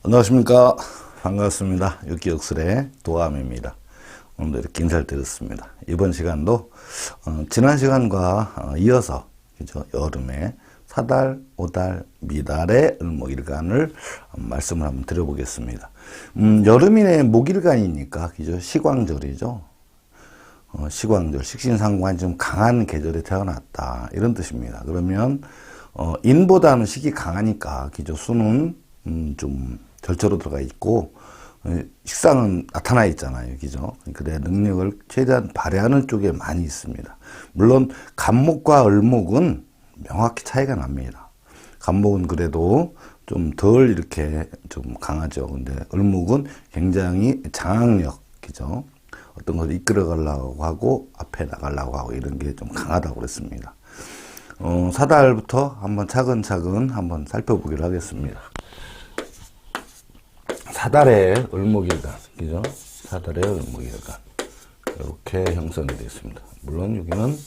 안녕하십니까. 반갑습니다. 육기역술의 도감입니다. 오늘도 이렇게 인사를 드렸습니다. 이번 시간도 지난 시간과 이어서 그죠? 여름에 사달, 오달, 미달의 을목일간을 말씀을 한번 드려보겠습니다. 여름이네 목일간이니까 그죠? 시광절이죠. 시광절, 식신상관이 좀 강한 계절에 태어났다 이런 뜻입니다. 그러면 인보다는 식이 강하니까 그죠? 수는 좀 절처로 들어가 있고 식상은 나타나 있잖아요. 그죠? 그래 능력을 최대한 발휘하는 쪽에 많이 있습니다. 물론 간목과 을목은 명확히 차이가 납니다. 간목은 그래도 좀 덜 이렇게 좀 강하죠. 근데 을목은 굉장히 장악력, 그죠? 어떤 것을 이끌어 가려고 하고 앞에 나가려고 하고 이런 게 좀 강하다고 그랬습니다. 사달부터 한번 차근차근 한번 살펴보기로 하겠습니다. 사달의 을목일간, 그죠? 사달의 을목일간. 이렇게 형성이 되어 있습니다. 물론 여기는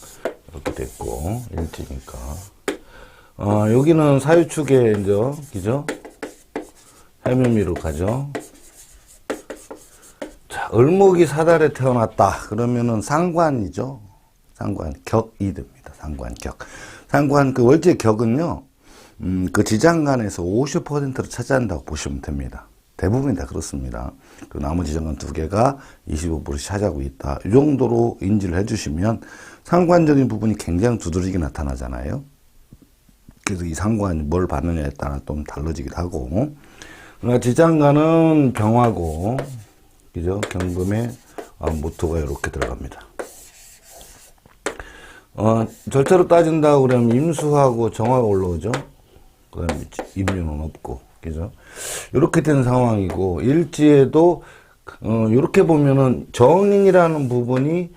이렇게 됐고, 일지니까. 여기는 사유축의, 그죠? 해묘미로 가죠. 자, 을목이 사달에 태어났다. 그러면은 상관이죠. 상관, 격이 됩니다. 상관, 격. 상관, 그 월지의 격은요, 그 지장간에서 50%를 차지한다고 보시면 됩니다. 대부분이 다 그렇습니다. 그 나머지 지장간 두 개가 25% 차지하고 있다. 이 정도로 인지를 해주시면 상관적인 부분이 굉장히 두드러지게 나타나잖아요. 그래서 이 상관이 뭘 받느냐에 따라 좀 달라지기도 하고. 그러니까 지장간은 병하고, 그죠? 경금에 모토가 이렇게 들어갑니다. 절차로 따진다고 그러면 임수하고 정화가 올라오죠? 그 다음에 임묘는 없고, 그죠? 이렇게 된 상황이고, 일지에도, 이렇게 보면은 정인이라는 부분이,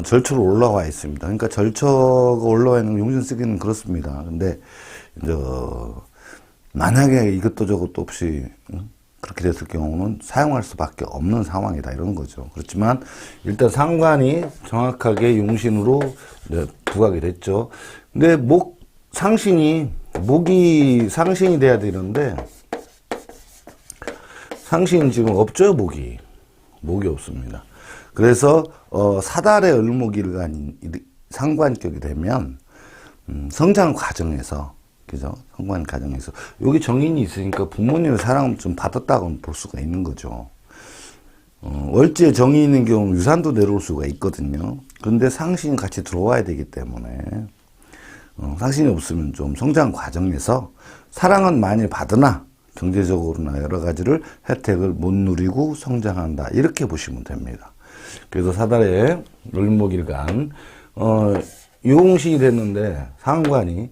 절처로 올라와 있습니다. 그러니까 절처가 올라와 있는 용신 쓰기는 그렇습니다. 근데, 만약에 이것도 저것도 없이, 그렇게 됐을 경우는 사용할 수밖에 없는 상황이다. 이런 거죠. 그렇지만, 일단 상관이 정확하게 용신으로 부각이 됐죠. 근데 목이 상신이 돼야 되는데, 상신 지금 없죠, 목이 없습니다. 그래서 사달의 을목일간 상관격이 되면 성장 과정에서, 그죠? 성관 과정에서 여기 정인이 있으니까 부모님의 사랑을 좀 받았다고 볼 수가 있는 거죠. 월지에 정이 있는 경우는 유산도 내려올 수가 있거든요. 그런데 상신이 같이 들어와야 되기 때문에 상신이 없으면 좀 성장 과정에서 사랑은 많이 받으나 경제적으로나 여러 가지를 혜택을 못 누리고 성장한다. 이렇게 보시면 됩니다. 그래서 사달의 을목일간, 유공식이 됐는데 상관이,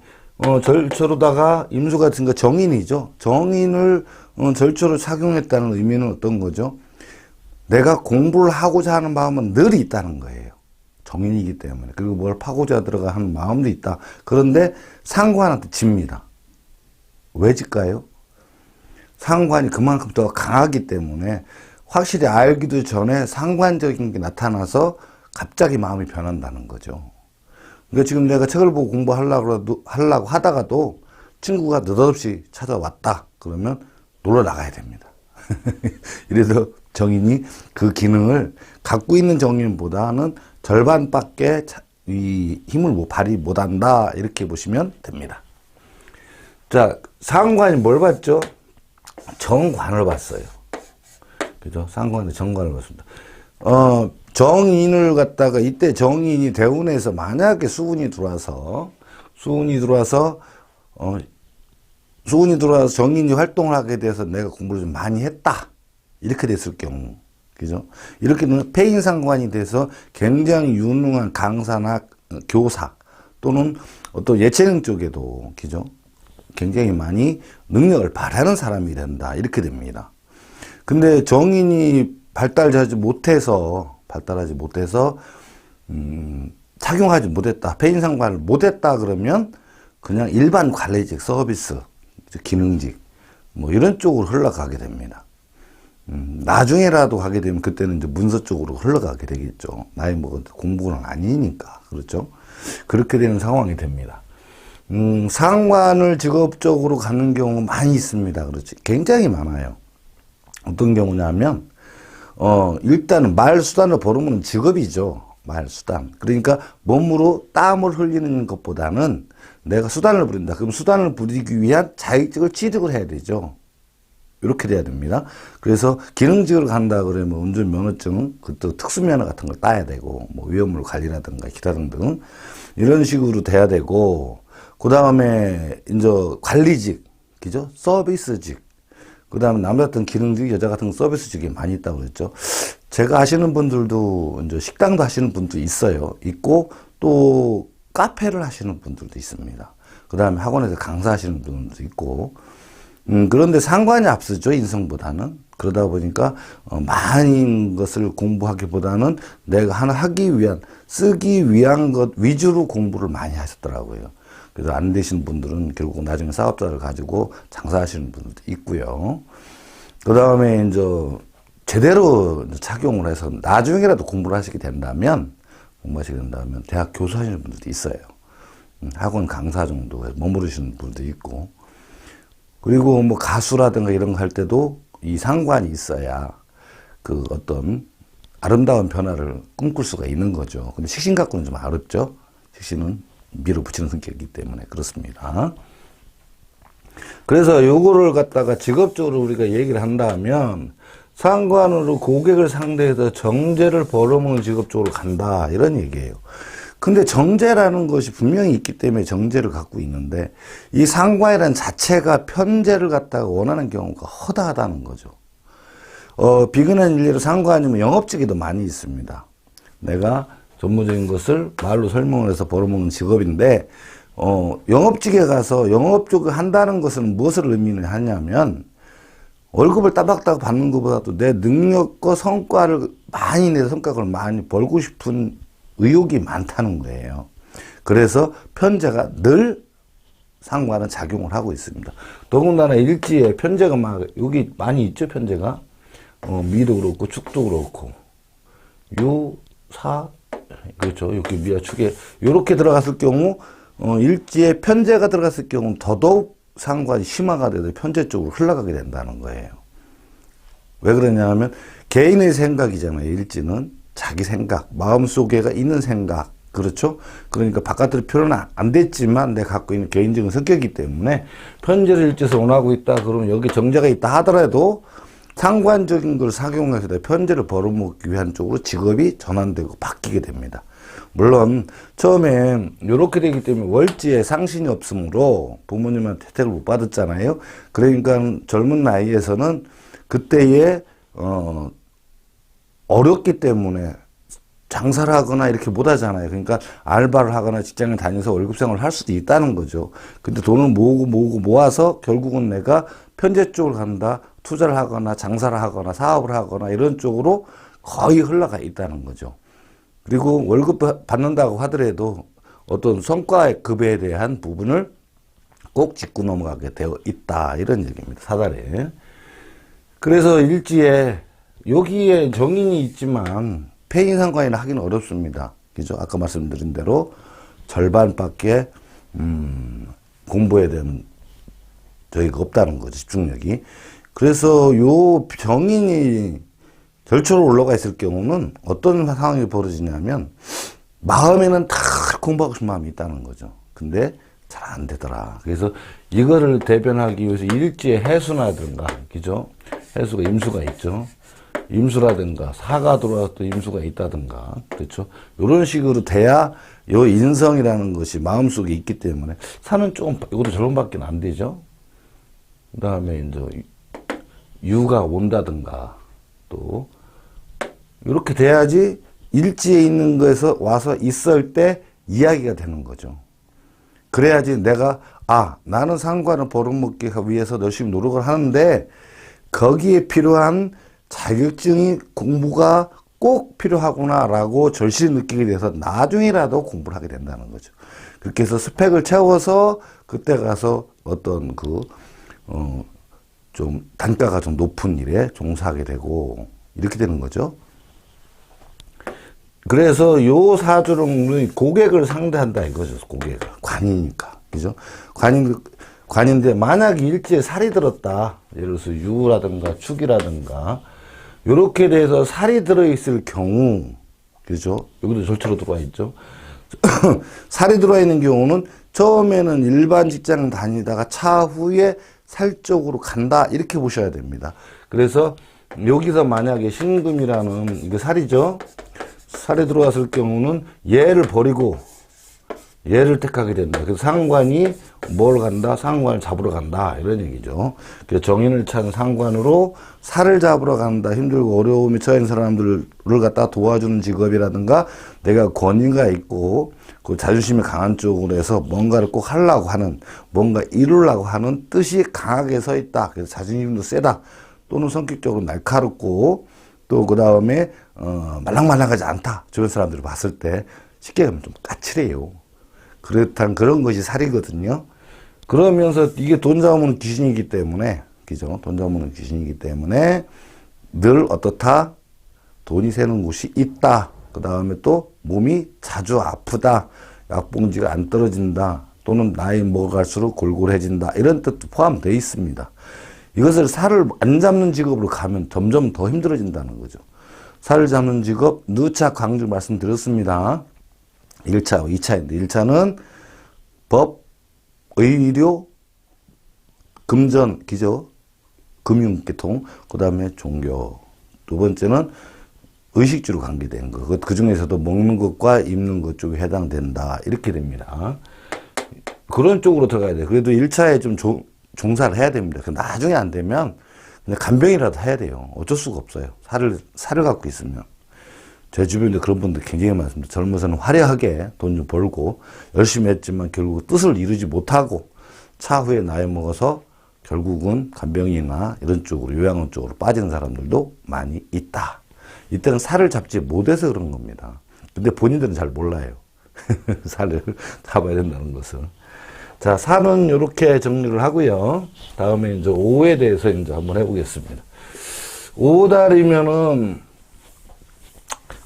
절처로다가 임수 같은 거 정인이죠. 정인을 절처로 착용했다는 의미는 어떤 거죠? 내가 공부를 하고자 하는 마음은 늘 있다는 거예요. 정인이기 때문에. 그리고 뭘 파고자 들어가 하는 마음도 있다. 그런데 상관한테 집니다. 왜 질까요? 상관이 그만큼 더 강하기 때문에 확실히 알기도 전에 상관적인 게 나타나서 갑자기 마음이 변한다는 거죠. 그러니까 지금 내가 책을 보고 공부하려고 하다가도 친구가 느닷없이 찾아왔다. 그러면 놀러 나가야 됩니다. 이래서 정인이 그 기능을 갖고 있는 정인보다는 절반밖에 이 힘을 발휘 못한다. 이렇게 보시면 됩니다. 자, 상관이 뭘 봤죠? 정관을 봤어요. 그죠? 상관의 정관을 봤습니다. 정인을 갖다가 이때 정인이 대운에서 만약에 수운이 들어와서 정인이 활동을 하게 돼서 내가 공부를 좀 많이 했다. 이렇게 됐을 경우. 그죠? 이렇게 되면 폐인상관이 돼서 굉장히 유능한 강사나 교사 또는 어떤 예체능 쪽에도, 그죠? 굉장히 많이 능력을 발휘하는 사람이 된다. 이렇게 됩니다. 근데 정인이 발달하지 못해서, 착용하지 못했다. 폐인상관을 못했다 그러면 그냥 일반 관리직, 서비스, 기능직, 뭐 이런 쪽으로 흘러가게 됩니다. 나중에라도 가게 되면 그때는 이제 문서 쪽으로 흘러가게 되겠죠. 나이 먹은 공부는 아니니까. 그렇죠? 그렇게 되는 상황이 됩니다. 상관을 직업적으로 가는 경우 많이 있습니다. 그렇지. 굉장히 많아요. 어떤 경우냐면, 일단은 말수단을 벌으면 직업이죠. 말수단. 그러니까 몸으로 땀을 흘리는 것보다는 내가 수단을 부린다. 그럼 수단을 부리기 위한 자격증을 취득을 해야 되죠. 이렇게 돼야 됩니다. 그래서 기능직을 간다 그러면 운전면허증, 그또 특수면허 같은 걸 따야 되고, 뭐 위험물 관리라든가 기타 등등 이런 식으로 돼야 되고, 그 다음에 이제 관리직, 그죠? 서비스직. 그 다음에 남자 같은 기능직, 여자 같은 서비스직이 많이 있다고 그랬죠. 제가 아시는 분들도 이제 식당도 하시는 분도 있어요. 있고 또 카페를 하시는 분들도 있습니다. 그 다음에 학원에서 강사하시는 분들도 있고. 그런데 상관이 앞서죠, 인성보다는. 그러다 보니까, 많은 것을 공부하기보다는 내가 하나 하기 위한, 쓰기 위한 것 위주로 공부를 많이 하셨더라고요. 그래서 안 되신 분들은 결국 나중에 사업자를 가지고 장사하시는 분들도 있고요. 그 다음에 이제 제대로 착용을 해서 나중에라도 공부를 하시게 된다면, 대학 교수 하시는 분들도 있어요. 학원 강사 정도에 머무르시는 분들도 있고. 그리고 뭐 가수라든가 이런 거 할 때도 이 상관이 있어야 그 어떤 아름다운 변화를 꿈꿀 수가 있는 거죠. 근데 식신 갖고는 좀 어렵죠. 식신은 밀어붙이는 성격이기 때문에 그렇습니다. 그래서 요거를 갖다가 직업적으로 우리가 얘기를 한다면 상관으로 고객을 상대해서 정제를 벌어먹는 직업적으로 간다 이런 얘기예요. 근데 정제라는 것이 분명히 있기 때문에 정제를 갖고 있는데 이 상관이라는 자체가 편제를 갖다가 원하는 경우가 허다하다는 거죠. 비근한 일례로 상관이면 영업직에도 많이 있습니다. 내가 전문적인 것을 말로 설명을 해서 벌어먹는 직업인데 영업직에 가서 영업 쪽을 한다는 것은 무엇을 의미하냐면 월급을 따박따박 받는 것보다도 내 능력과 성과를 많이 내서 성과를 많이 벌고 싶은 의욕이 많다는 거예요. 그래서 편제가 늘 상관은 작용을 하고 있습니다. 더군다나 일지에 편제가 막 여기 많이 있죠. 편제가 미도 그렇고 축도 그렇고 요, 사, 그렇죠. 이렇게 미와 축에 이렇게 들어갔을 경우 일지에 편제가 들어갔을 경우 더더욱 상관이 심화가 돼서 편제 쪽으로 흘러가게 된다는 거예요. 왜 그러냐면 개인의 생각이잖아요. 일지는 자기 생각, 마음속에가 있는 생각, 그렇죠? 그러니까 바깥으로 표현은 안 됐지만 내가 갖고 있는 개인적인 성격이기 때문에 편제를 일지에서 원하고 있다 그러면 여기 정제가 있다 하더라도 상관적인 걸 작용해서 편제를 벌어먹기 위한 쪽으로 직업이 전환되고 바뀌게 됩니다. 물론 처음에 이렇게 되기 때문에 월지에 상신이 없으므로 부모님한테 혜택을 못 받았잖아요. 그러니까 젊은 나이에서는 그때에 어렵기 때문에 장사를 하거나 이렇게 못 하잖아요. 그러니까 알바를 하거나 직장을 다니면서 월급 생활을 할 수도 있다는 거죠. 근데 돈을 모아서 결국은 내가 편제 쪽을 간다, 투자를 하거나 장사를 하거나 사업을 하거나 이런 쪽으로 거의 흘러가 있다는 거죠. 그리고 월급 받는다고 하더라도 어떤 성과의 급여에 대한 부분을 꼭 짚고 넘어가게 되어 있다. 이런 얘기입니다. 사달에. 그래서 일지에 여기에 정인이 있지만 폐인 상관이라 하기는 어렵습니다. 그죠? 아까 말씀드린 대로 절반밖에 공부에 대한 저희가 없다는 거죠. 집중력이. 그래서 요 정인이 결초로 올라가 있을 경우는 어떤 상황이 벌어지냐면 마음에는 다 공부하고 싶은 마음이 있다는 거죠. 근데 잘 안 되더라. 그래서 이거를 대변하기 위해서 일지의 해수라든가, 그죠? 해수가 임수가 있죠. 임수라든가 사가 들어와서 또 임수가 있다든가, 그렇죠? 이런 식으로 돼야 요 인성이라는 것이 마음속에 있기 때문에 사는 조금 이것도 절반밖에 안 되죠. 그 다음에 이제 유가 온다든가 또 이렇게 돼야지 일지에 있는 거에서 와서 있을 때 이야기가 되는 거죠. 그래야지 내가 나는 상관을 벌어먹기 위해서 열심히 노력을 하는데 거기에 필요한 자격증이 공부가 꼭 필요하구나라고 절실히 느끼게 돼서 나중에라도 공부를 하게 된다는 거죠. 그렇게 해서 스펙을 채워서 그때 가서 어떤 좀 단가가 좀 높은 일에 종사하게 되고 이렇게 되는 거죠. 그래서 요 사주는 고객을 상대한다 이거죠. 고객을. 관이니까. 그죠? 관인, 관인데 만약에 일지에 살이 들었다. 예를 들어서 유라든가 축이라든가 요렇게 돼서 살이 들어있을 경우, 그죠? 여기도 절차로 들어와 있죠. 살이 들어와 있는 경우는 처음에는 일반 직장 다니다가 차후에 살 쪽으로 간다. 이렇게 보셔야 됩니다. 그래서 여기서 만약에 신금이라는 이게 살이죠. 살이 들어왔을 경우는 얘를 버리고 얘를 택하게 된다. 그래서 상관이 뭘 간다? 상관을 잡으러 간다. 이런 얘기죠. 그래서 정인을 찬 상관으로 살을 잡으러 간다. 힘들고 어려움이 처한 사람들을 갖다 도와주는 직업이라든가 내가 권위가 있고 그 자존심이 강한 쪽으로 해서 뭔가를 꼭 하려고 하는, 뭔가 이루려고 하는 뜻이 강하게 서 있다. 그래서 자존심도 세다. 또는 성격적으로 날카롭고 또 그 다음에 말랑말랑하지 않다. 주변 사람들이 봤을 때 쉽게 하면 좀 까칠해요. 그렇단 그런 것이 살이거든요. 그러면서 이게 돈 잡으면 귀신이기 때문에, 그죠? 돈 잡으면 귀신이기 때문에 늘 어떻다? 돈이 새는 곳이 있다. 그 다음에 또 몸이 자주 아프다. 약봉지가 안 떨어진다. 또는 나이 먹어갈수록 골골해진다. 이런 뜻도 포함되어 있습니다. 이것을 살을 안 잡는 직업으로 가면 점점 더 힘들어진다는 거죠. 살을 잡는 직업, 누차 강조 말씀드렸습니다. 1차, 2차인데 1차는 법, 의료, 금전, 기저, 금융계통, 그 다음에 종교. 두 번째는 의식주로 관계된 것. 그 중에서도 먹는 것과 입는 것 쪽에 해당된다. 이렇게 됩니다. 그런 쪽으로 들어가야 돼요. 그래도 1차에 좀 종사를 해야 됩니다. 나중에 안 되면 그냥 간병이라도 해야 돼요. 어쩔 수가 없어요. 살을 갖고 있으면. 제 주변에 그런 분들 굉장히 많습니다. 젊어서는 화려하게 돈 좀 벌고 열심히 했지만 결국 뜻을 이루지 못하고 차후에 나이 먹어서 결국은 간병이나 이런 쪽으로 요양원 쪽으로 빠지는 사람들도 많이 있다. 이때는 살을 잡지 못해서 그런 겁니다. 근데 본인들은 잘 몰라요. 살을 잡아야 된다는 것을. 자, 살은 이렇게 정리를 하고요. 다음에 이제 오에 대해서 이제 한번 해보겠습니다. 오달이면은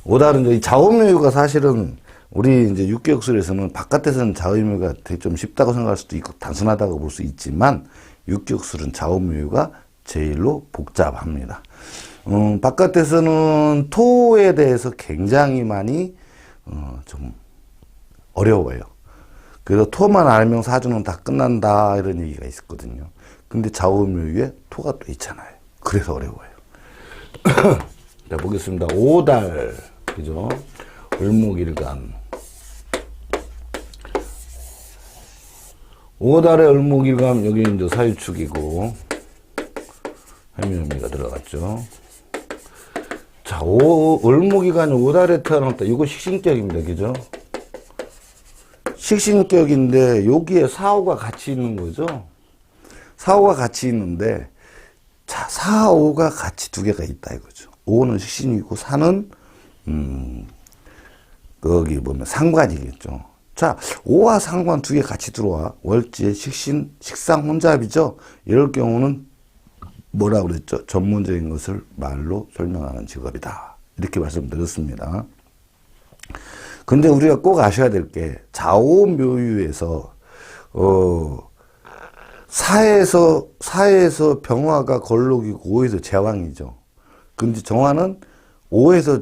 오달은 이제 좌우묘유가 사실은 우리 이제 육격술에서는 바깥에서는 좌우묘유가 되게 좀 쉽다고 생각할 수도 있고 단순하다고 볼 수 있지만 육격술은 좌우묘유가 제일로 복잡합니다. 바깥에서는 토에 대해서 굉장히 많이 좀 어려워요. 그래서 토만 알면 사주는 다 끝난다 이런 얘기가 있었거든요. 근데 좌우묘유에 토가 또 있잖아요. 그래서 어려워요. 자, 보겠습니다. 오달, 그죠? 을목일간. 오달의 을목일간, 여기 이제 사유축이고, 해묘미가 들어갔죠. 자, 을목일간이 오달에 태어났다. 이거 식신격입니다. 그죠? 식신격인데, 여기에 사오가 같이 있는 거죠? 사오가 같이 있는데, 자, 사오가 같이 두 개가 있다 이거죠. 오는 식신이고 사는 거기 보면 상관이겠죠. 자, 오와 상관 두 개 같이 들어와. 월지의 식신, 식상 혼잡이죠. 이럴 경우는 뭐라고 그랬죠? 전문적인 것을 말로 설명하는 직업이다. 이렇게 말씀드렸습니다. 근데 우리가 꼭 아셔야 될 게 좌오묘유에서 사에서 병화가 걸록이고 오에서 제왕이죠. 근데 정화는 오에서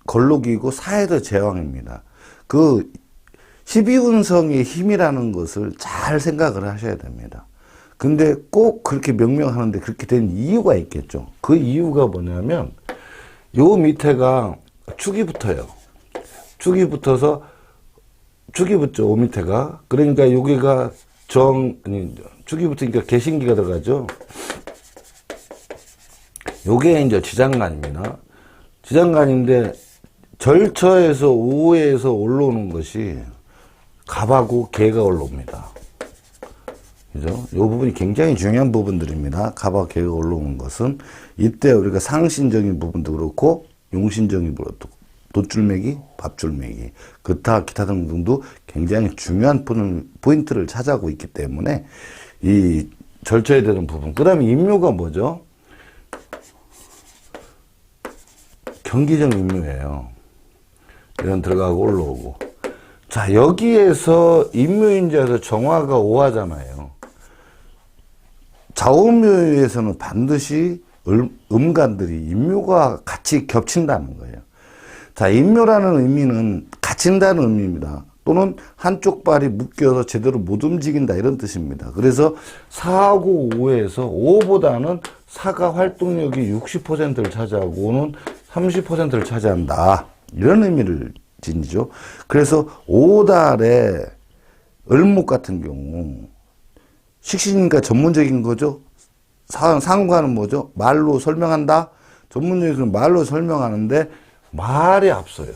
걸록이고 사에서 제왕입니다. 그 12운성의 힘이라는 것을 잘 생각을 하셔야 됩니다. 근데 꼭 그렇게 명명하는데 그렇게 된 이유가 있겠죠. 그 이유가 뭐냐면 요 밑에가 축이 붙어요. 축이 붙어서 축이 붙죠. 오 밑에가. 그러니까 여기가 축이 붙으니까 개신기가 들어가죠. 요게 이제 지장간입니다. 지장간인데 절처에서 오에서 올라오는 것이 갑하고 개가 올라옵니다. 그죠? 요 부분이 굉장히 중요한 부분들입니다. 갑하고 개가 올라오는 것은 이때 우리가 상신적인 부분도 그렇고 용신적인 부분도 돛줄매기, 밥줄매기, 기타 등등도 굉장히 중요한 포인트를 차지하고 있기 때문에 이 절쳐야 되는 부분. 그 다음에 임묘가 뭐죠? 경기적 임묘예요. 이런 들어가고 올라오고. 자, 여기에서 임묘인자에서 정화가 오하잖아요. 좌우묘에서는 반드시 음간들이 인묘가 같이 겹친다는 거예요. 자, 인묘라는 의미는 갇힌다는 의미입니다. 또는 한쪽 발이 묶여서 제대로 못 움직인다 이런 뜻입니다. 그래서 4하고 5에서 5보다는 4가 활동력이 60%를 차지하고 5는 30%를 차지한다. 이런 의미를 지니죠. 그래서 5달의 을목 같은 경우 식신이니까 전문적인 거죠. 상관은 뭐죠? 말로 설명한다. 전문적인 말로 설명하는데 말이 앞서요.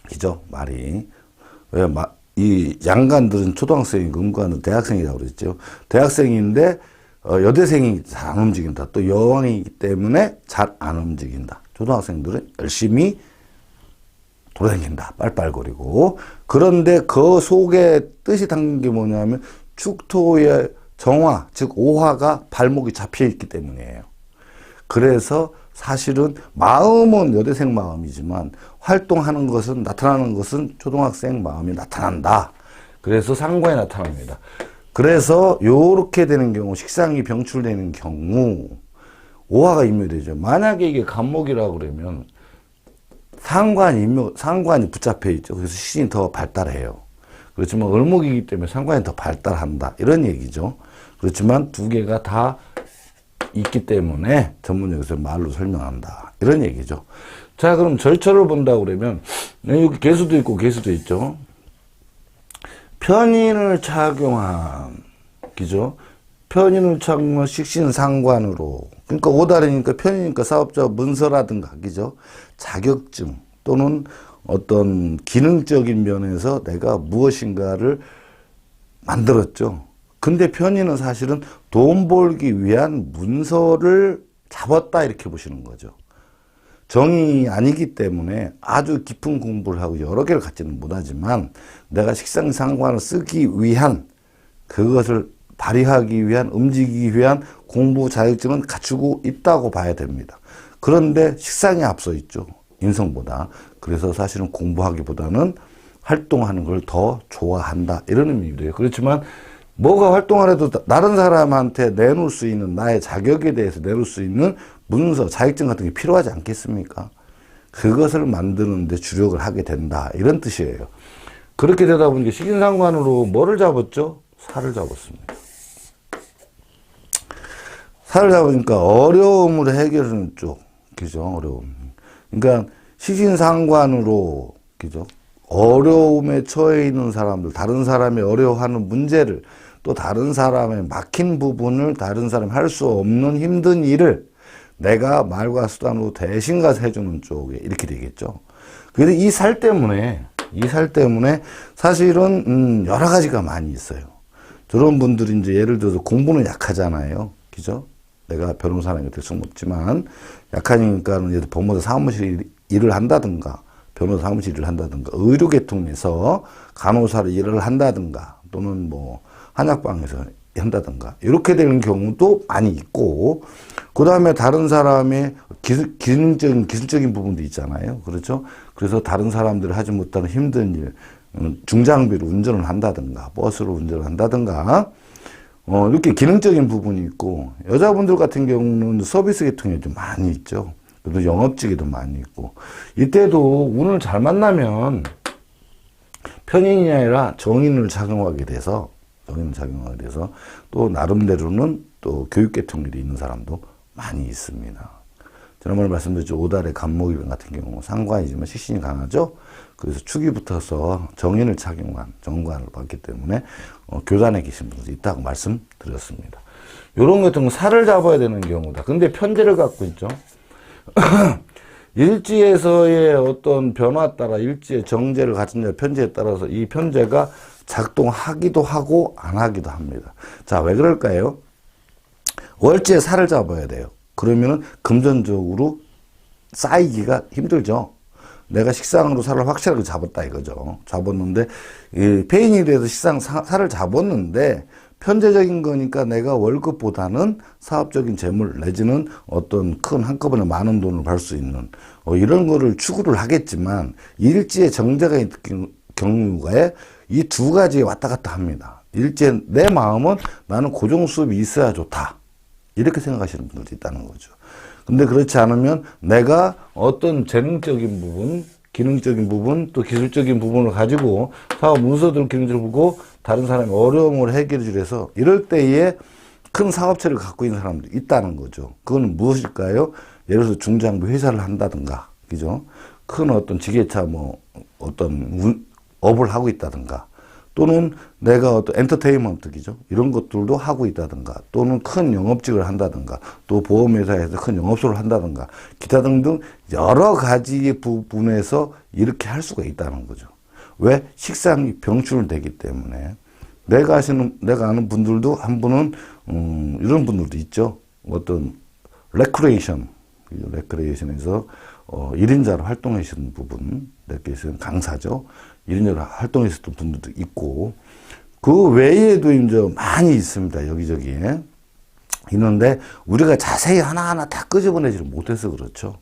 그죠? 말이. 왜, 이 양간들은 초등학생이고 음간은 대학생이라고 그랬죠. 대학생인데, 여대생이 잘 안 움직인다. 또 여왕이기 때문에 잘 안 움직인다. 초등학생들은 열심히 돌아다닌다. 빨빨거리고. 그런데 그 속에 뜻이 담긴 게 뭐냐면, 축토의 정화, 즉 오화가 발목이 잡혀 있기 때문이에요. 그래서 사실은 마음은 여대생 마음이지만 활동하는 것은 나타나는 것은 초등학생 마음이 나타난다. 그래서 상관이 나타납니다. 그래서 요렇게 되는 경우 식상이 병출되는 경우 오화가 임묘되죠. 만약에 이게 간목이라고 그러면 상관이 붙잡혀 있죠. 그래서 식신이 더 발달해요. 그렇지만 을목이기 때문에 상관이 더 발달한다. 이런 얘기죠. 그렇지만 두 개가 다 있기 때문에 전문용어에서 말로 설명한다. 이런 얘기죠. 자, 그럼 절처를 본다고 그러면 여기 개수도 있고 개수도 있죠. 편인을 착용한, 그죠? 편인을 착용한 식신상관으로. 그러니까 오달이니까 편이니까 사업자 문서라든가, 그죠? 자격증 또는 어떤 기능적인 면에서 내가 무엇인가를 만들었죠. 근데 편의는 사실은 돈 벌기 위한 문서를 잡았다 이렇게 보시는 거죠. 정이 아니기 때문에 아주 깊은 공부를 하고 여러 개를 갖지는 못하지만 내가 식상상관을 쓰기 위한 그것을 발휘하기 위한 움직이기 위한 공부 자격증은 갖추고 있다고 봐야 됩니다. 그런데 식상이 앞서 있죠. 인성보다. 그래서 사실은 공부하기보다는 활동하는 걸 더 좋아한다. 이런 의미입니다. 그렇지만 뭐가 활동하려도 다른 사람한테 내놓을 수 있는 나의 자격에 대해서 내놓을 수 있는 문서, 자격증 같은 게 필요하지 않겠습니까? 그것을 만드는 데 주력을 하게 된다. 이런 뜻이에요. 그렇게 되다 보니까 식인상관으로 뭐를 잡았죠? 살을 잡았습니다. 살을 잡으니까 어려움을 해결하는 쪽. 그죠? 어려움. 그러니까 식인상관으로, 그죠? 어려움에 처해 있는 사람들, 다른 사람이 어려워하는 문제를 또 다른 사람의 막힌 부분을 다른 사람이 할 수 없는 힘든 일을 내가 말과 수단으로 대신 가서 해주는 쪽에 이렇게 되겠죠. 그래서 이 살 때문에 사실은 여러 가지가 많이 있어요. 저런 분들이 이제 예를 들어서 공부는 약하잖아요. 그죠? 내가 변호사라는 게 될 수는 없지만 약하니까는 예를 들어 법무사 사무실 일을 한다든가 변호사 사무실 일을 한다든가 의료계통에서 간호사로 일을 한다든가 또는 뭐 한약방에서 한다든가 이렇게 되는 경우도 많이 있고 그 다음에 다른 사람의 기술적인 부분도 있잖아요. 그렇죠? 그래서 다른 사람들이 하지 못하는 힘든 일 중장비로 운전을 한다든가 버스로 운전을 한다든가 이렇게 기능적인 부분이 있고 여자분들 같은 경우는 서비스 계통이 좀 많이 있죠. 그리고 영업직에도 많이 있고 이때도 운을 잘 만나면 편인이 아니라 정인을 작용하게 돼서 또 나름대로는 또 교육계통일이 있는 사람도 많이 있습니다. 지난번에 말씀드렸죠. 오달의 간목일 같은 경우 상관이지만 식신이 강하죠. 그래서 축이 붙어서 정인을 착용한 정관을 받기 때문에 교단에 계신 분들이 있다고 말씀드렸습니다. 이런 같은 건 살을 잡아야 되는 경우다. 근데 편제를 갖고 있죠. 일지에서의 어떤 변화에 따라 일지의 정제를 가진 자 편제에 따라서 이 편제가 작동하기도 하고 안 하기도 합니다. 자, 왜 그럴까요? 월지에 살을 잡아야 돼요. 그러면은 금전적으로 쌓이기가 힘들죠. 내가 식상으로 살을 확실하게 잡았다 이거죠. 잡았는데 폐인이 돼서 살을 잡았는데 편제적인 거니까 내가 월급보다는 사업적인 재물 내지는 어떤 큰 한꺼번에 많은 돈을 벌 수 있는 이런 거를 추구를 하겠지만 일지에 정제가 있는 경우에 이 두 가지에 왔다 갔다 합니다. 일제 내 마음은 나는 고정 수업이 있어야 좋다. 이렇게 생각하시는 분들도 있다는 거죠. 근데 그렇지 않으면 내가 어떤 재능적인 부분, 기능적인 부분, 또 기술적인 부분을 가지고 사업 문서들 기능적으로 보고 다른 사람의 어려움을 해결해 주려서 이럴 때에 큰 사업체를 갖고 있는 사람도 있다는 거죠. 그거는 무엇일까요? 예를 들어서 중장비 회사를 한다든가, 그죠? 큰 어떤 지게차 어떤 업을 하고 있다든가, 또는 내가 어떤 엔터테인먼트기죠. 이런 것들도 하고 있다든가, 또는 큰 영업직을 한다든가, 또 보험회사에서 큰 영업소를 한다든가, 기타 등등 여러 가지의 부분에서 이렇게 할 수가 있다는 거죠. 왜? 식상이 병출되기 때문에. 내가 아는 분들도 한 분은, 이런 분들도 있죠. 어떤, 레크레이션에서, 1인자로 활동하시는 부분, 레크레이션 강사죠. 1인자로 활동했었던 분들도 있고, 그 외에도 이제 많이 있습니다. 여기저기에. 있는데, 우리가 자세히 하나하나 다 끄집어내지를 못해서 그렇죠.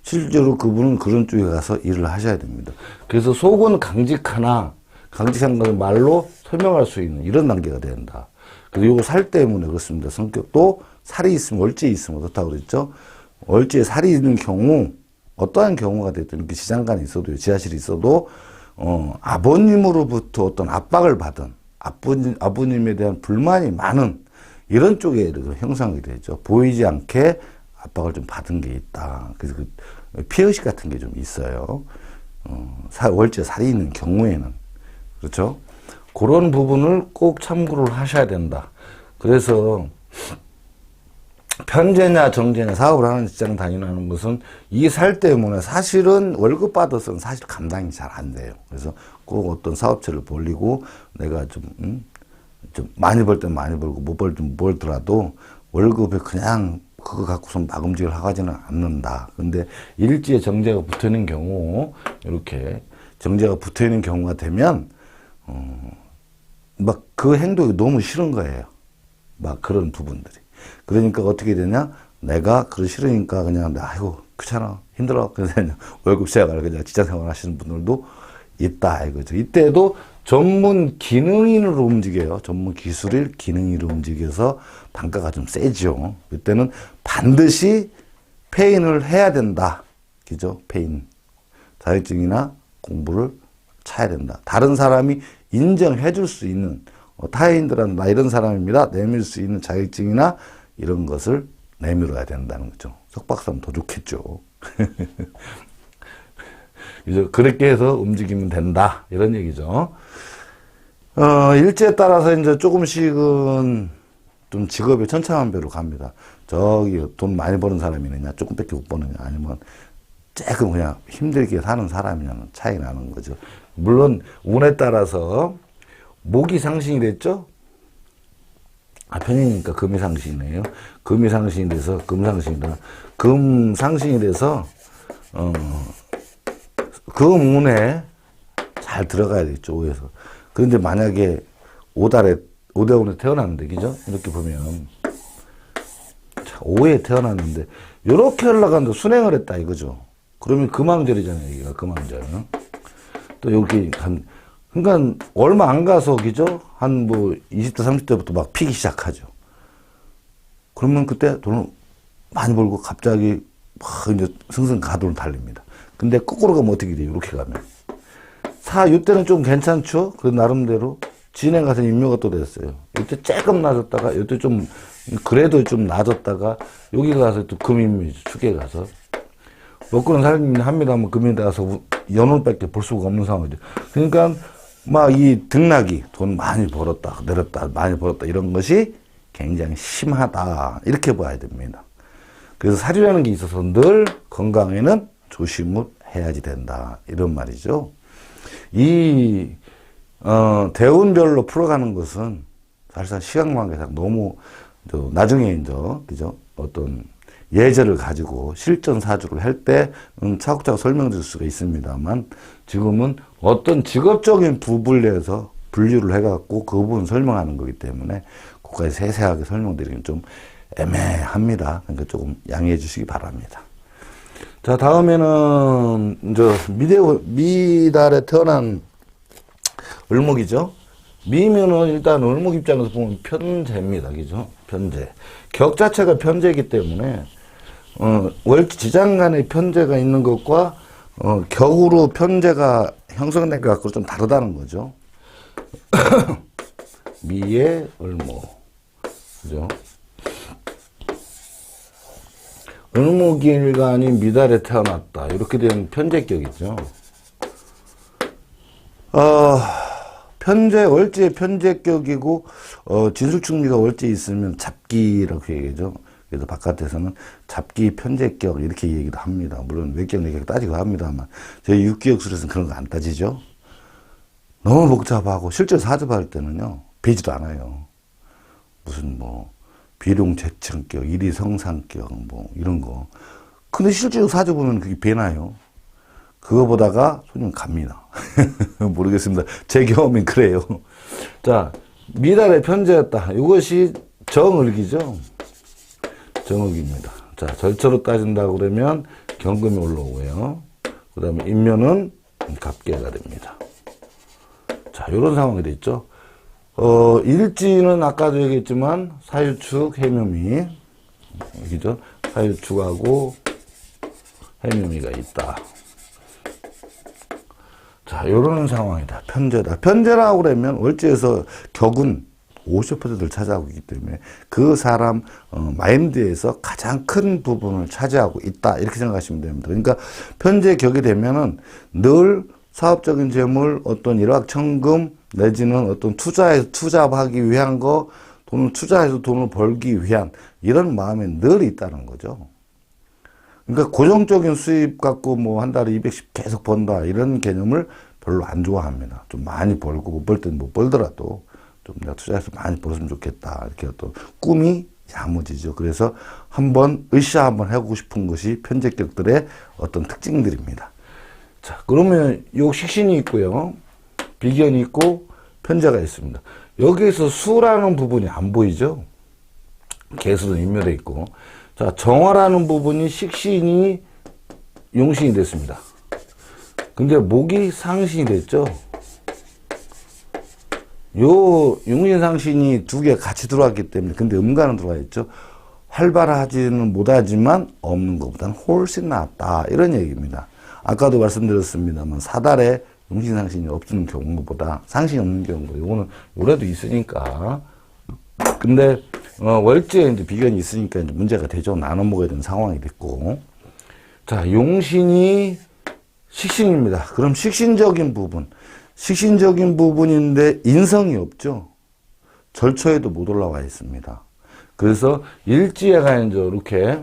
실제로 그분은 그런 쪽에 가서 일을 하셔야 됩니다. 그래서 속은 강직한 것을 말로 설명할 수 있는 이런 단계가 된다. 그리고 이거 살 때문에 그렇습니다. 성격도 살이 있으면 월지에 있으면 어떻다고 그랬죠? 월지에 살이 있는 경우, 어떠한 경우가 됐든 이렇게 지장간이 있어도, 지하실이 있어도, 아버님으로부터 어떤 압박을 받은, 아버님에 대한 불만이 많은 이런 쪽에 형성이 되죠. 보이지 않게 압박을 좀 받은 게 있다. 그래서 그 피해의식 같은 게 좀 있어요. 월지에 살이 있는 경우에는. 그렇죠? 그런 부분을 꼭 참고를 하셔야 된다. 그래서 편제냐 정제냐 사업을 하는 직장 다니는 것은 이 살 때문에 사실은 월급 받아서는 사실 감당이 잘 안 돼요. 그래서 꼭 어떤 사업체를 벌리고 내가 좀 많이 벌 땐 많이 벌고 못 벌 땐 못 벌더라도 월급에 그냥 그거 갖고선 막 움직일 하가지는 않는다. 근데 일지에 정제가 붙어 있는 경우, 이렇게 정제가 붙어 있는 경우가 되면 막 그 행동이 너무 싫은 거예요. 막 그런 부분들이. 그러니까 어떻게 되냐? 내가 그러 싫으니까 그냥, 아이고, 귀찮아, 힘들어. 그래서 그냥 월급 시작을 그냥 직장 생활 하시는 분들도 있다, 이거죠. 이때도 전문 기능인으로 움직여요. 전문 기술일 기능인으로 움직여서 단가가 좀 세죠. 이때는 반드시 페인을 해야 된다. 그죠? 페인. 자격증이나 공부를 차야 된다. 다른 사람이 인정해 줄 수 있는, 타인들한테 나 이런 사람입니다. 내밀 수 있는 자격증이나 이런 것을 내밀어야 된다는 거죠. 석박사면 더 좋겠죠. 이제 그렇게 해서 움직이면 된다. 이런 얘기죠. 일제에 따라서 이제 조금씩은 좀 직업이 천차만별로 갑니다. 저기 돈 많이 버는 사람이느냐, 조금밖에 못 버느냐, 아니면 조금 그냥 힘들게 사는 사람이냐는 차이 나는 거죠. 물론 운에 따라서 목이 상승이 됐죠. 편이니까 금이 상승이네요. 금이 상승이 돼서 금상승이다. 금 상승이 돼서 금운에 잘 들어가야 되겠죠. 오에서. 그런데 만약에 오대운에 태어났는데, 그죠? 이렇게 보면 오에 태어났는데 이렇게 올라가는데 순행을 했다 이거죠. 그러면 금왕절이잖아요. 여기가 금왕절. 또 여기 그러니까 얼마 안 가서, 그죠? 한 20대, 30대부터 막 피기 시작하죠. 그러면 그때 돈을 많이 벌고 갑자기 막 이제 승승가도로 달립니다. 근데 거꾸로 가면 어떻게 돼요? 이렇게 가면. 이때는 좀 괜찮죠? 그 나름대로. 진행 가서 임묘가 또 됐어요. 이때 조금 낮았다가, 이때 좀, 그래도 좀 낮았다가, 여기 가서 또 금임묘죠. 축에 가서. 먹고는 살긴 합니다만 금임에 가서 연월밖에 볼 수가 없는 상황이죠. 그러니까, 막 이 등락이 돈 많이 벌었다, 내렸다, 많이 벌었다, 이런 것이 굉장히 심하다. 이렇게 봐야 됩니다. 그래서 살이라는 게 있어서 늘 건강에는 조심을 해야지 된다. 이런 말이죠. 대운별로 풀어가는 것은 사실상 시간 관계상 너무, 나중에 이제, 그죠? 어떤 예절을 가지고 실전 사주를 할 때 차곡차곡 설명드릴 수가 있습니다만, 지금은 어떤 직업적인 부분에서 분류를 해갖고 그 부분 설명하는 거기 때문에 그까지 세세하게 설명드리기는 좀 애매합니다. 그러니까 조금 양해해 주시기 바랍니다. 자, 다음에는 이제 미달에 태어난 을목이죠. 미면은 일단 을목 입장에서 보면 편재입니다. 그죠? 편재. 격 자체가 편재이기 때문에, 월지 지장 간의 편재가 있는 것과, 격으로 편재가 형성된 것 갖고 좀 다르다는 거죠. 미의 을목. 그죠? 을목일간이 미달에 태어났다. 이렇게 되면 편재격이죠. 편재, 월지의 편재격이고, 진술충리가 월지에 있으면 잡기라고 얘기하죠. 그래서 바깥에서는 잡기 편재격 이렇게 얘기도 합니다. 물론 외격, 내격 따지고 합니다만, 저희 육기역술에서는 그런 거 안 따지죠. 너무 복잡하고, 실제 사주할 때는요, 배지도 않아요. 무슨 비룡재천격, 일이성상격, 이런 거. 근데 실제로 사주 보면 그게 배나요. 그거 보다가 손님 갑니다. 모르겠습니다. 제 경험은 그래요. 자, 미달의 편재였다. 이것이 정을기죠. 정을기입니다. 자, 절처로 따진다고 그러면 경금이 올라오고요. 그 다음에 인면은 갑계가 됩니다. 자, 요런 상황이 됐죠. 일지는 아까도 얘기했지만 사유축, 해묘미. 여기죠. 사유축하고 해묘미가 있다. 자, 요런 상황이다. 편재다. 편재라고 그러면 월지에서 격은 50%를 차지하고 있기 때문에 그 사람 마인드에서 가장 큰 부분을 차지하고 있다. 이렇게 생각하시면 됩니다. 그러니까 편재 격이 되면은 늘 사업적인 재물, 어떤 일확천금 내지는 어떤 투자하기 위한 거, 돈을 투자해서 돈을 벌기 위한 이런 마음이 늘 있다는 거죠. 그러니까 고정적인 수입 갖고 한 달에 200씩 계속 번다 이런 개념을 별로 안 좋아합니다. 좀 많이 벌고 못 벌 때는 못 벌더라도 좀 내가 투자해서 많이 벌었으면 좋겠다 이렇게 어떤 꿈이 야무지죠. 그래서 한번 한번 해보고 싶은 것이 편재격들의 어떤 특징들입니다. 자, 그러면 요 식신이 있고요, 비견이 있고 편재가 있습니다. 여기에서 수라는 부분이 안 보이죠. 개수는 인묘돼 있고. 자, 정화라는 부분이 식신이 용신이 됐습니다. 근데 목이 상신이 됐죠. 요 용신 상신이 두 개 같이 들어왔기 때문에, 근데 음간은 들어와 있죠. 활발하지는 못하지만 없는 것보다는 훨씬 낫다 이런 얘기입니다. 아까도 말씀드렸습니다만 사달에 용신 상신이 없는 경우보다 상신이 없는 경우, 요거는 올해도 있으니까. 근데 월지에 이제 비견이 있으니까 이제 문제가 되죠. 나눠 먹어야 되는 상황이 됐고. 자, 용신이 식신입니다. 그럼 식신적인 부분인데 인성이 없죠. 절처에도 못 올라와 있습니다. 그래서 일지에가 이제 이렇게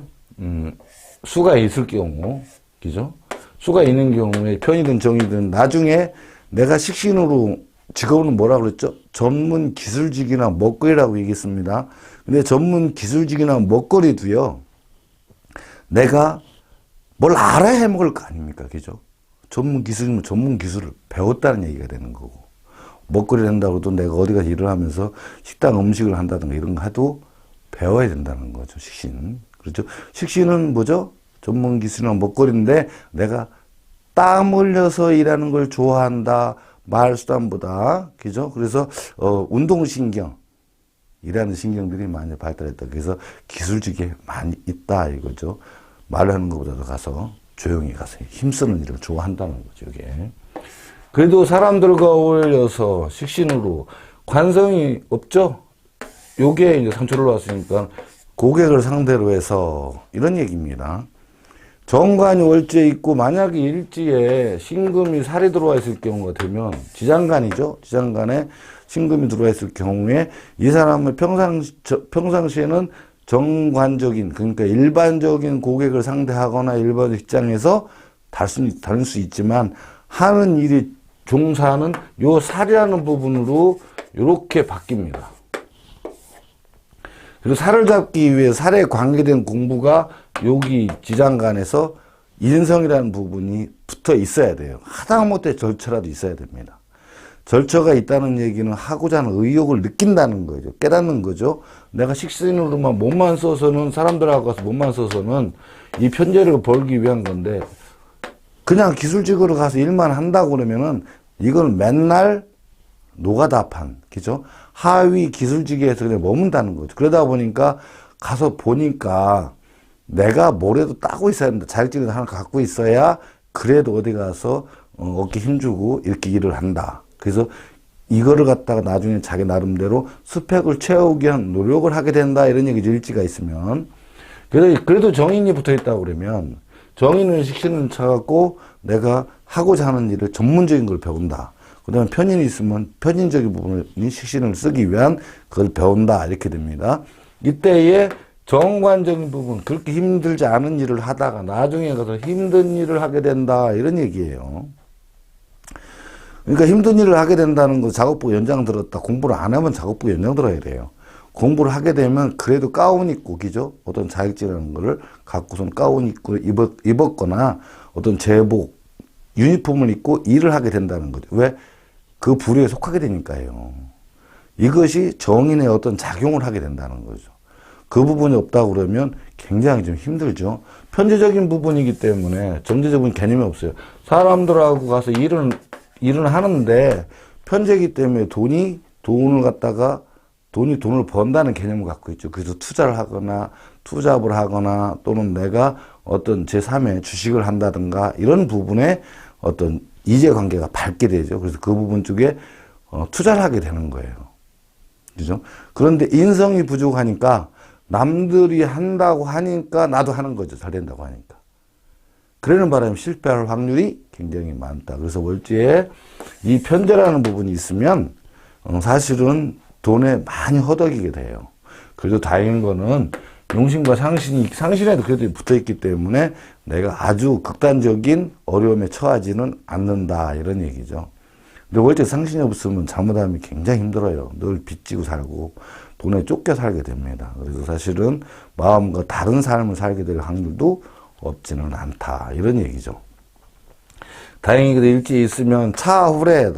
수가 있을 경우, 그죠? 수가 있는 경우에 편이든 정이든 나중에 내가 식신으로, 직업은 뭐라 그랬죠? 전문 기술직이나 먹거리라고 얘기했습니다. 근데 전문 기술직이나 먹거리도요, 내가 뭘 알아야 해먹을 거 아닙니까? 그죠? 전문 기술이면 전문 기술을 배웠다는 얘기가 되는 거고, 먹거리를 한다고 해도 내가 어디 가서 일을 하면서 식당 음식을 한다든가 이런 거 해도 배워야 된다는 거죠, 식신은. 그렇죠? 식신은 뭐죠? 전문 기술이나 먹거리인데 내가 땀 흘려서 일하는 걸 좋아한다. 말수단보다. 그죠? 그래서, 운동신경. 일하는 신경들이 많이 발달했다. 그래서 기술직에 많이 있다. 이거죠. 말하는 것보다도 가서 조용히 가서 힘쓰는 일을 좋아한다는 거죠. 이게. 그래도 사람들과 어울려서 식신으로 관성이 없죠? 요게 이제 상처를 왔으니까 고객을 상대로 해서 이런 얘기입니다. 정관이 월지에 있고 만약에 일지에 신금이 살이 들어와 있을 경우가 되면 지장간이죠. 지장간에 신금이 들어와 있을 경우에 이 사람은 평상시에는 정관적인, 그러니까 일반적인 고객을 상대하거나 일반 직장에서 다닐 수 있지만 하는 일이 종사는 요 살이라는 부분으로 이렇게 바뀝니다. 그리고 살을 잡기 위해 살에 관계된 공부가 여기 지장간에서 인성이라는 부분이 붙어 있어야 돼요. 하다못해 절처라도 있어야 됩니다. 절처가 있다는 얘기는 하고자 하는 의욕을 느낀다는 거죠. 깨닫는 거죠. 내가 식신으로만 몸만 써서는, 사람들하고 가서 몸만 써서는 이 편재를 벌기 위한 건데, 그냥 기술직으로 가서 일만 한다고 그러면은 이걸 맨날 노가다판, 그죠? 하위 기술직에서 그냥 머문다는 거죠. 그러다 보니까 가서 보니까 내가 뭐라도 따고 있어야 된다. 자격증을 하나 갖고 있어야 그래도 어디 가서 어깨 힘주고 이렇게 일을 한다. 그래서 이거를 갖다가 나중에 자기 나름대로 스펙을 채우기 위한 노력을 하게 된다. 이런 얘기죠. 일지가 있으면. 그래도 정인이 붙어 있다고 그러면 정인은 식신을 쳐갖고 내가 하고자 하는 일을 전문적인 걸 배운다. 그 다음에 편인이 있으면 편인적인 부분을 식신을 쓰기 위한 그걸 배운다. 이렇게 됩니다. 이때에 정관적인 부분, 그렇게 힘들지 않은 일을 하다가 나중에 가서 힘든 일을 하게 된다. 이런 얘기예요. 그러니까 힘든 일을 하게 된다는 거 작업복 연장 들었다. 공부를 안 하면 작업복 연장 들어야 돼요. 공부를 하게 되면 그래도 가운 입고, 그죠? 어떤 자격증이라는 거를 갖고선 가운 입고 입었거나 어떤 제복, 유니폼을 입고 일을 하게 된다는 거죠. 왜? 그 부류에 속하게 되니까요. 이것이 정인의 어떤 작용을 하게 된다는 거죠. 그 부분이 없다고 그러면 굉장히 좀 힘들죠. 편제적인 부분이기 때문에 정제적인 개념이 없어요. 사람들하고 가서 일은 하는데 편제이기 때문에 돈을 번다는 개념을 갖고 있죠. 그래서 투자를 하거나 투잡을 하거나 또는 내가 어떤 제3의 주식을 한다든가 이런 부분에 어떤 이제관계가 밝게 되죠. 그래서 그 부분 쪽에 투자를 하게 되는 거예요. 그죠? 그런데 인성이 부족하니까 남들이 한다고 하니까 나도 하는 거죠. 잘 된다고 하니까. 그러는 바람에 실패할 확률이 굉장히 많다. 그래서 월지에 이 편제라는 부분이 있으면 사실은 돈에 많이 허덕이게 돼요. 그래도 다행인 거는 용신과 상신에도 그래도 붙어 있기 때문에 내가 아주 극단적인 어려움에 처하지는 않는다. 이런 얘기죠. 근데 월제 상신이 없으면 잘못하면 굉장히 힘들어요. 늘 빚지고 살고 돈에 쫓겨 살게 됩니다. 그래서 사실은 마음과 다른 삶을 살게 될 확률도 없지는 않다. 이런 얘기죠. 다행히 그래도 일찍 있으면 차후에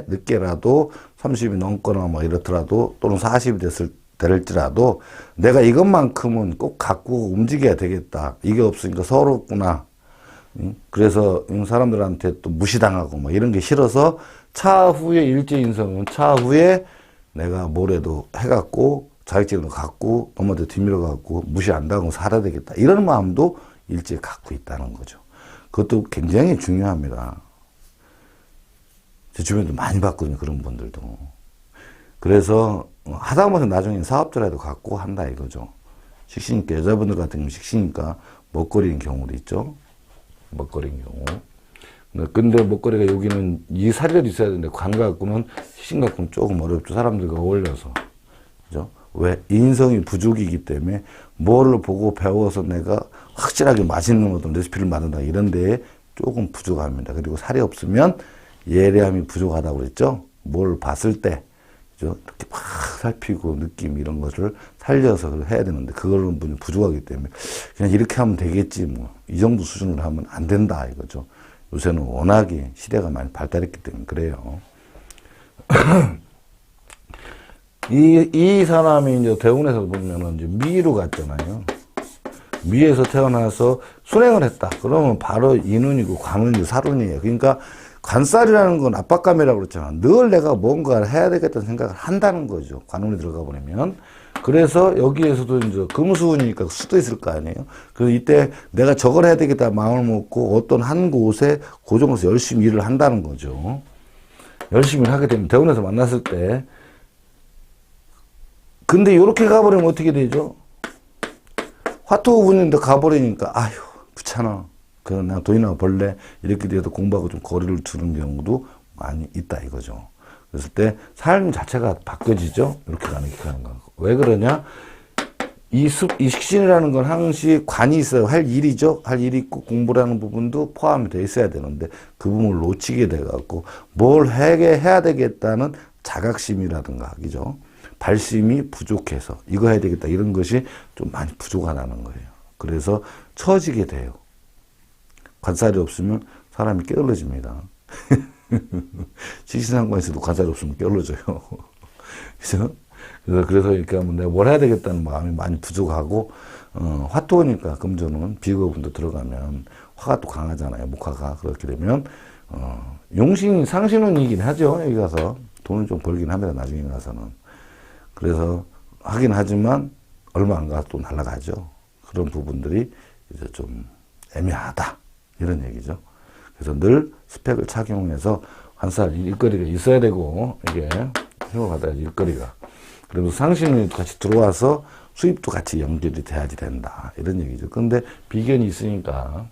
늦게라도 30이 넘거나 뭐 이렇더라도 또는 40이 될지라도 내가 이것만큼은 꼭 갖고 움직여야 되겠다. 이게 없으니까 서럽구나. 그래서 사람들한테 또 무시당하고 뭐 이런 게 싫어서 차후에 일제인성은 차후에 내가 뭐래도 해갖고 자격증을 갖고 엄마한테 뒤밀어갖고 무시 안 당하고 살아야 되겠다. 이런 마음도 일제에 갖고 있다는 거죠. 그것도 굉장히 중요합니다. 제 주변에도 많이 봤거든요. 그런 분들도. 그래서 하다못해 나중에 사업자라도 갖고 한다 이거죠. 식신이니까 여자분들 같은 경우 식신이니까 먹거리인 경우도 있죠. 먹거리인 경우. 근데 먹거리가 여기는 이 사리라도 있어야 되는데 관 갖고는 식신 갖고는 조금 어렵죠. 사람들과 어울려서. 그죠? 왜? 인성이 부족이기 때문에 뭐를 보고 배워서 내가 확실하게 맛있는 어떤 레시피를 만든다 이런 데에 조금 부족합니다. 그리고 살이 없으면 예리함이 부족하다고 그랬죠. 뭘 봤을 때 그죠? 이렇게 막 살피고 느낌 이런 것을 살려서 해야 되는데 그거는 분이 부족하기 때문에 그냥 이렇게 하면 되겠지 뭐 이 정도 수준으로 하면 안 된다 이거죠. 요새는 워낙에 시대가 많이 발달했기 때문에 그래요. 이 사람이 이제 대운에서 보면은 이제 미로 갔잖아요. 미에서 태어나서 순행을 했다. 그러면 바로 인운이고 관운이고 사운이에요. 그러니까 관살이라는 건 압박감이라고 그랬잖아. 늘 내가 뭔가를 해야 되겠다는 생각을 한다는 거죠. 관운이 들어가 보면. 그래서 여기에서도 이제 금수운이니까 수도 있을 거 아니에요. 그래서 이때 내가 저걸 해야 되겠다 마음을 먹고 어떤 한 곳에 고정해서 열심히 일을 한다는 거죠. 열심히 하게 되면 대운에서 만났을 때 근데 이렇게 가버리면 어떻게 되죠? 화토운인데 가버리니까 아휴 귀찮아. 그냥 나 돈이나 벌래 이렇게 돼도 공부하고 좀 거리를 두는 경우도 많이 있다 이거죠. 그랬을 때 삶 자체가 바뀌어지죠. 이렇게 가는 거. 왜 그러냐? 이 식신이라는 건 항시 관이 있어요. 할 일이죠. 할 일이 있고 공부라는 부분도 포함이 돼 있어야 되는데 그 부분을 놓치게 돼갖고 뭘 해야 되겠다는 자각심이라든가 그죠? 발심이 부족해서 이거 해야 되겠다 이런 것이 좀 많이 부족하다는 거예요. 그래서 처지게 돼요. 관살이 없으면 사람이 게을러집니다. 식신상관에서도 관살이 없으면 게을러져요. 그래서 이렇게 하면 내가 뭘 해야 되겠다는 마음이 많이 부족하고 화토니까 금전은 비거분도 들어가면 화가 또 강하잖아요. 목화가 그렇게 되면 용신, 상신운이긴 하죠. 여기 가서. 돈을 좀 벌긴 합니다. 나중에 가서는. 그래서 하긴 하지만 얼마 안 가서 또 날아가죠. 그런 부분들이 이제 좀 애매하다. 이런 얘기죠. 그래서 늘 스펙을 착용해서 환살 일거리가 있어야 되고, 이게 힘을 받아야 일거리가. 그리고 상신운이 같이 들어와서 수입도 같이 연결이 돼야지 된다. 이런 얘기죠. 근데 비견이 있으니까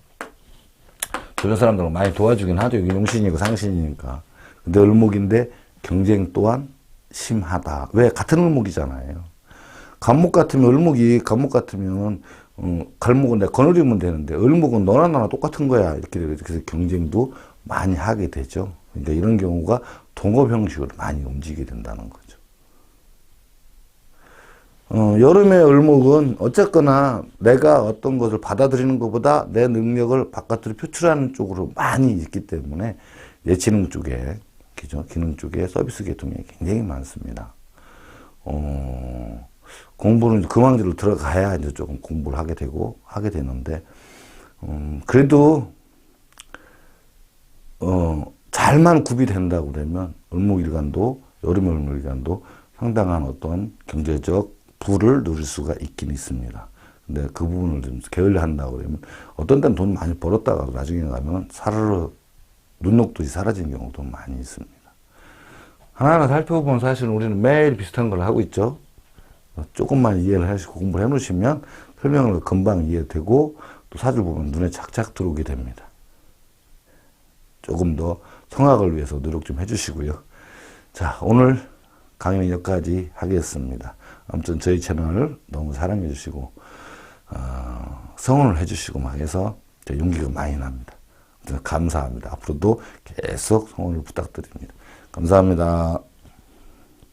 주변 사람들은 많이 도와주긴 하죠. 이게 용신이고 상신이니까. 근데 을목인데 경쟁 또한 심하다. 왜? 같은 을목이잖아요. 간목 같으면 을목이 간목 같으면 갈목은 내가 거느리면 되는데 을목은 너나 나나 똑같은 거야. 이렇게 그래서 경쟁도 많이 하게 되죠. 그러니까 이런 경우가 동업 형식으로 많이 움직이게 된다는 거죠. 여름의 을목은 어쨌거나 내가 어떤 것을 받아들이는 것보다 내 능력을 바깥으로 표출하는 쪽으로 많이 있기 때문에 예체능 쪽에, 기능 쪽에 서비스 계통이 굉장히 많습니다. 공부는 금왕지로 들어가야 이제 조금 공부를 하게 되는데, 그래도, 잘만 구비된다고 그러면 을목일간도, 여름의 을목일간도 상당한 어떤 경제적 부를 누릴 수가 있긴 있습니다. 근데 그 부분을 좀 게을리한다고 그러면 어떤 때는 돈 많이 벌었다가 나중에 가면 사르르 눈 녹듯이 사라진 경우도 많이 있습니다. 하나하나 살펴보면 사실 우리는 매일 비슷한 걸 하고 있죠. 조금만 이해를 하시고 공부를 해놓으시면 설명을 금방 이해되고 또 사주를 보면 눈에 착착 들어오게 됩니다. 조금 더 성학을 위해서 노력 좀 해주시고요. 자, 오늘 강의는 여기까지 하겠습니다. 아무튼 저희 채널을 너무 사랑해 주시고 성원을 해 주시고 막 해서 용기가 많이 납니다. 감사합니다. 앞으로도 계속 성원을 부탁드립니다. 감사합니다.